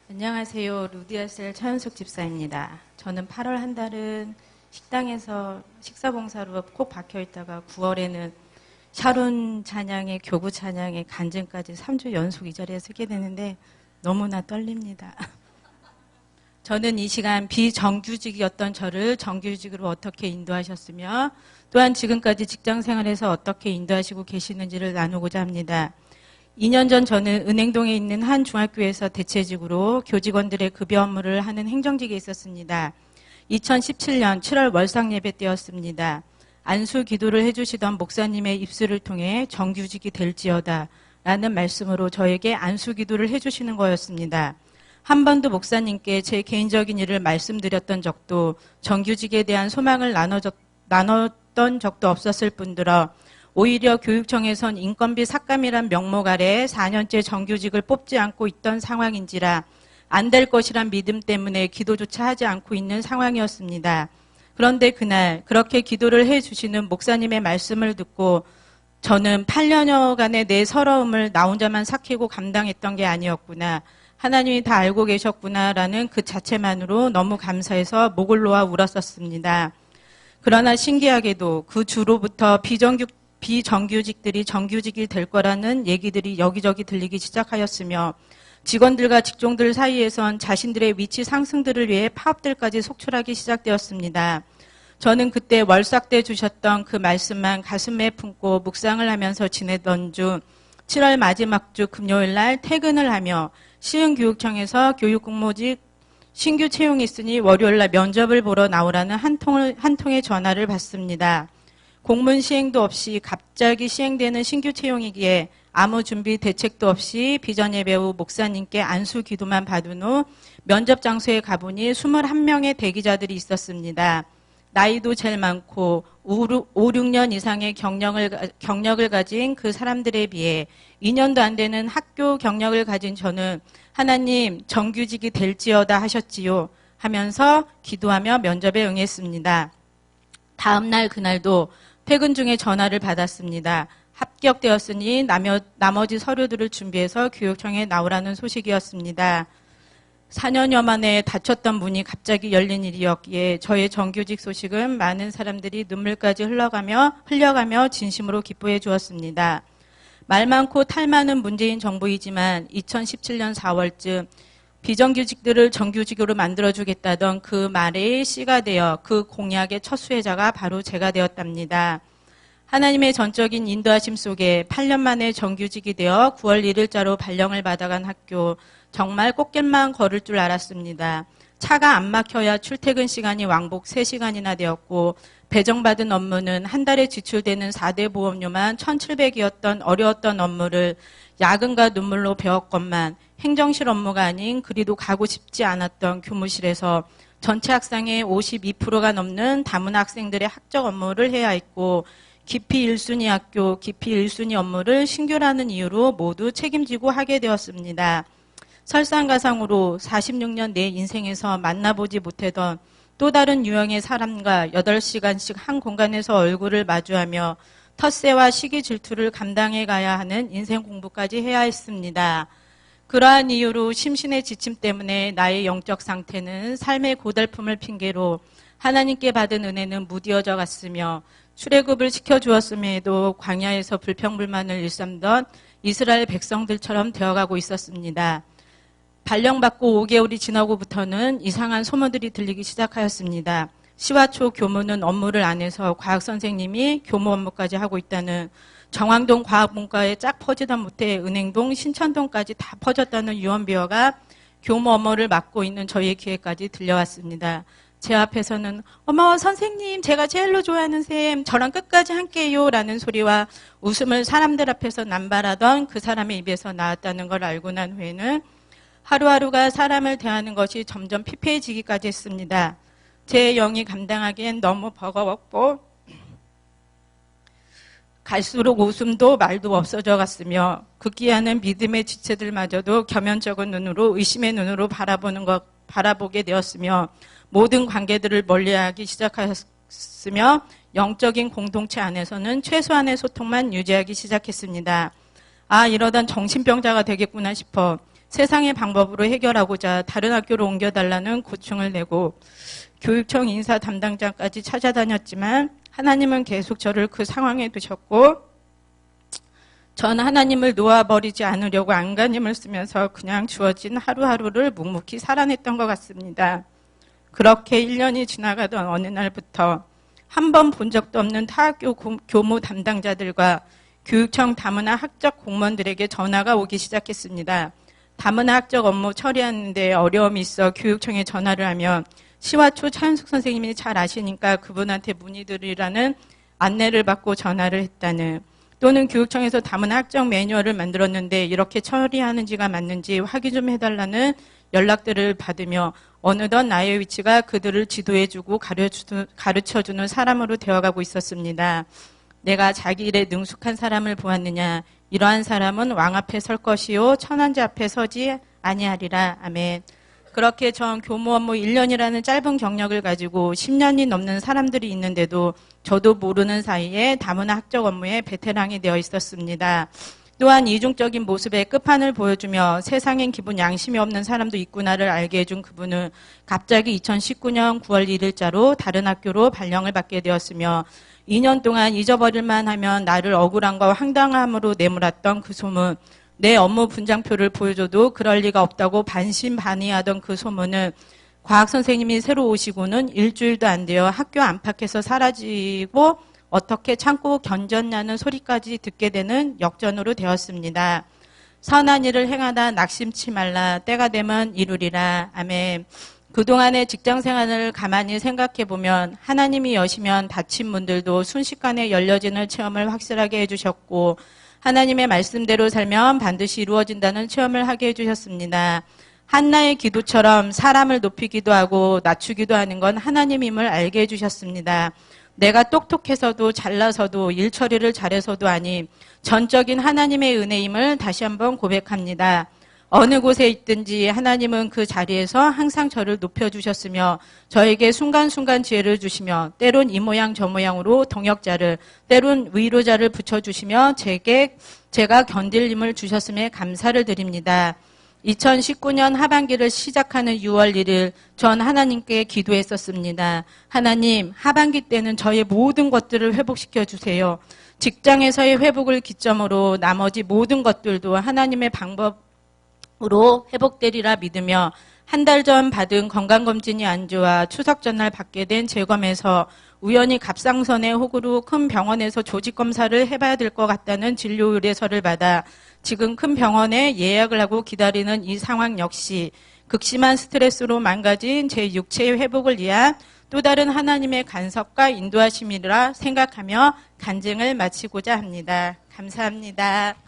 안녕하세요. 루디아셀 차윤숙 집사입니다. 저는 8월 한 달은 식당에서 식사봉사로 꼭 박혀 있다가 9월에는 샤론 찬양의 교구 찬양의 간증까지 3주 연속 이 자리에 서게 되는데 너무나 떨립니다. 저는 이 시간 비정규직이었던 저를 정규직으로 어떻게 인도하셨으며 또한 지금까지 직장 생활에서 어떻게 인도하시고 계시는지를 나누고자 합니다. 2년 전 저는 은행동에 있는 한 중학교에서 대체직으로 교직원들의 급여 업무를 하는 행정직에 있었습니다. 2017년 7월 월상 예배 때였습니다. 안수 기도를 해주시던 목사님의 입술을 통해 정규직이 될지어다 라는 말씀으로 저에게 안수 기도를 해주시는 거였습니다. 한 번도 목사님께 제 개인적인 일을 말씀드렸던 적도 정규직에 대한 소망을 나눴던 적도 없었을 뿐더러 오히려 교육청에선 인건비 삭감이란 명목 아래 4년째 정규직을 뽑지 않고 있던 상황인지라 안 될 것이란 믿음 때문에 기도조차 하지 않고 있는 상황이었습니다. 그런데 그날 그렇게 기도를 해주시는 목사님의 말씀을 듣고 저는 8년여간의 내 서러움을 나 혼자만 삭히고 감당했던 게 아니었구나. 하나님이 다 알고 계셨구나라는 그 자체만으로 너무 감사해서 목을 놓아 울었었습니다. 그러나 신기하게도 그 주로부터 비정규직들이 정규직이 될 거라는 얘기들이 여기저기 들리기 시작하였으며 직원들과 직종들 사이에선 자신들의 위치 상승들을 위해 파업들까지 속출하기 시작되었습니다. 저는 그때 월삭 때 주셨던 그 말씀만 가슴에 품고 묵상을 하면서 지내던 중 7월 마지막 주 금요일 날 퇴근을 하며 시흥교육청에서 교육공모직 신규 채용이 있으니 월요일 날 면접을 보러 나오라는 한 통의 전화를 받습니다. 공문 시행도 없이 갑자기 시행되는 신규 채용이기에 아무 준비 대책도 없이 비전 예배 후 목사님께 안수 기도만 받은 후 면접 장소에 가보니 21명의 대기자들이 있었습니다. 나이도 제일 많고 5, 6년 이상의 경력을 가진 그 사람들에 비해 2년도 안 되는 학교 경력을 가진 저는 하나님 정규직이 될지어다 하셨지요 하면서 기도하며 면접에 응했습니다. 다음 날 그날도 퇴근 중에 전화를 받았습니다. 합격되었으니 나머지 서류들을 준비해서 교육청에 나오라는 소식이었습니다. 4년여 만에 닫혔던 문이 갑자기 열린 일이었기에 저의 정규직 소식은 많은 사람들이 눈물까지 흘려가며 진심으로 기뻐해 주었습니다. 말 많고 탈 많은 문재인 정부이지만 2017년 4월쯤 비정규직들을 정규직으로 만들어주겠다던 그 말의 씨가 되어 그 공약의 첫 수혜자가 바로 제가 되었답니다. 하나님의 전적인 인도하심 속에 8년 만에 정규직이 되어 9월 1일자로 발령을 받아간 학교, 정말 꽃길만 걸을 줄 알았습니다. 차가 안 막혀야 출퇴근 시간이 왕복 3시간이나 되었고 배정받은 업무는 한 달에 지출되는 4대 보험료만 1,700이었던 어려웠던 업무를 야근과 눈물로 배웠건만 행정실 업무가 아닌 그리도 가고 싶지 않았던 교무실에서 전체 학생의 52%가 넘는 다문화 학생들의 학적 업무를 해야 했고 기피 1순위 학교, 기피 1순위 업무를 신규라는 이유로 모두 책임지고 하게 되었습니다. 설상가상으로 46년 내 인생에서 만나보지 못하던 또 다른 유형의 사람과 8시간씩 한 공간에서 얼굴을 마주하며 텃세와 시기 질투를 감당해 가야 하는 인생 공부까지 해야 했습니다. 그러한 이유로 심신의 지침 때문에 나의 영적 상태는 삶의 고달픔을 핑계로 하나님께 받은 은혜는 무디어져 갔으며 출애굽을 시켜주었음에도 광야에서 불평불만을 일삼던 이스라엘 백성들처럼 되어가고 있었습니다. 발령받고 5개월이 지나고부터는 이상한 소문들이 들리기 시작하였습니다. 시와초 교무는 업무를 안 해서 과학선생님이 교무 업무까지 하고 있다는, 정왕동 과학문과에 쫙 퍼지다 못해 은행동 신천동까지 다 퍼졌다는 유언비어가 교무 업무를 맡고 있는 저희의 귀에까지 들려왔습니다. 제 앞에서는 어머 선생님 제가 제일로 좋아하는 쌤 저랑 끝까지 함께해요 라는 소리와 웃음을 사람들 앞에서 남발하던 그 사람의 입에서 나왔다는 걸 알고 난 후에는 하루하루가 사람을 대하는 것이 점점 피폐해지기까지 했습니다. 제 영이 감당하기엔 너무 버거웠고 갈수록 웃음도 말도 없어져 갔으며 극기하는 믿음의 지체들마저도 겸연쩍은 눈으로 의심의 눈으로 바라보게 되었으며 모든 관계들을 멀리하기 시작하였으며 영적인 공동체 안에서는 최소한의 소통만 유지하기 시작했습니다. 아, 이러던 정신병자가 되겠구나 싶어 세상의 방법으로 해결하고자 다른 학교로 옮겨달라는 고충을 내고 교육청 인사 담당자까지 찾아다녔지만 하나님은 계속 저를 그 상황에 두셨고 전 하나님을 놓아버리지 않으려고 안간힘을 쓰면서 그냥 주어진 하루하루를 묵묵히 살아냈던 것 같습니다. 그렇게 1년이 지나가던 어느 날부터 한 번 본 적도 없는 타학교 교무 담당자들과 교육청 다문화 학적 공무원들에게 전화가 오기 시작했습니다. 다문화 학적 업무 처리하는데 어려움이 있어 교육청에 전화를 하면 시와초 차윤숙 선생님이 잘 아시니까 그분한테 문의드리라는 안내를 받고 전화를 했다는, 또는 교육청에서 다문화 학적 매뉴얼을 만들었는데 이렇게 처리하는지가 맞는지 확인 좀 해달라는 연락들을 받으며 어느덧 나의 위치가 그들을 지도해주고 가르쳐주는 사람으로 되어가고 있었습니다. 내가 자기 일에 능숙한 사람을 보았느냐? 이러한 사람은 왕 앞에 설 것이요 천한자 앞에 서지 아니하리라. 아멘. 그렇게 전 교무 업무 1년이라는 짧은 경력을 가지고 10년이 넘는 사람들이 있는데도 저도 모르는 사이에 다문화 학적 업무에 베테랑이 되어 있었습니다. 또한 이중적인 모습의 끝판을 보여주며 세상엔 기본 양심이 없는 사람도 있구나를 알게 해준 그분은 갑자기 2019년 9월 1일자로 다른 학교로 발령을 받게 되었으며 2년 동안 잊어버릴만 하면 나를 억울함과 황당함으로 내몰았던 그 소문, 내 업무 분장표를 보여줘도 그럴 리가 없다고 반신반의하던 그 소문은 과학 선생님이 새로 오시고는 일주일도 안 되어 학교 안팎에서 사라지고 어떻게 참고 견뎠냐는 소리까지 듣게 되는 역전으로 되었습니다. 선한 일을 행하다 낙심치 말라. 때가 되면 이루리라. 아멘. 그동안의 직장 생활을 가만히 생각해 보면 하나님이 여시면 닫힌 문들도 순식간에 열려지는 체험을 확실하게 해주셨고 하나님의 말씀대로 살면 반드시 이루어진다는 체험을 하게 해주셨습니다. 한나의 기도처럼 사람을 높이기도 하고 낮추기도 하는 건 하나님임을 알게 해주셨습니다. 내가 똑똑해서도 잘나서도 일 처리를 잘해서도 아님 전적인 하나님의 은혜임을 다시 한번 고백합니다. 어느 곳에 있든지 하나님은 그 자리에서 항상 저를 높여주셨으며 저에게 순간순간 지혜를 주시며 때론 이 모양 저 모양으로 동역자를 때론 위로자를 붙여주시며 제가 견딜 힘을 주셨음에 감사를 드립니다. 2019년 하반기를 시작하는 6월 1일 전 하나님께 기도했었습니다. 하나님, 하반기 때는 저의 모든 것들을 회복시켜 주세요. 직장에서의 회복을 기점으로 나머지 모든 것들도 하나님의 방법으로 회복되리라 믿으며 한 달 전 받은 건강검진이 안 좋아 추석 전날 받게 된 재검에서 우연히 갑상선의 혹으로 큰 병원에서 조직검사를 해봐야 될 것 같다는 진료 의뢰서를 받아 지금 큰 병원에 예약을 하고 기다리는 이 상황 역시 극심한 스트레스로 망가진 제 육체의 회복을 위한 또 다른 하나님의 간섭과 인도하심이라 생각하며 간증을 마치고자 합니다. 감사합니다.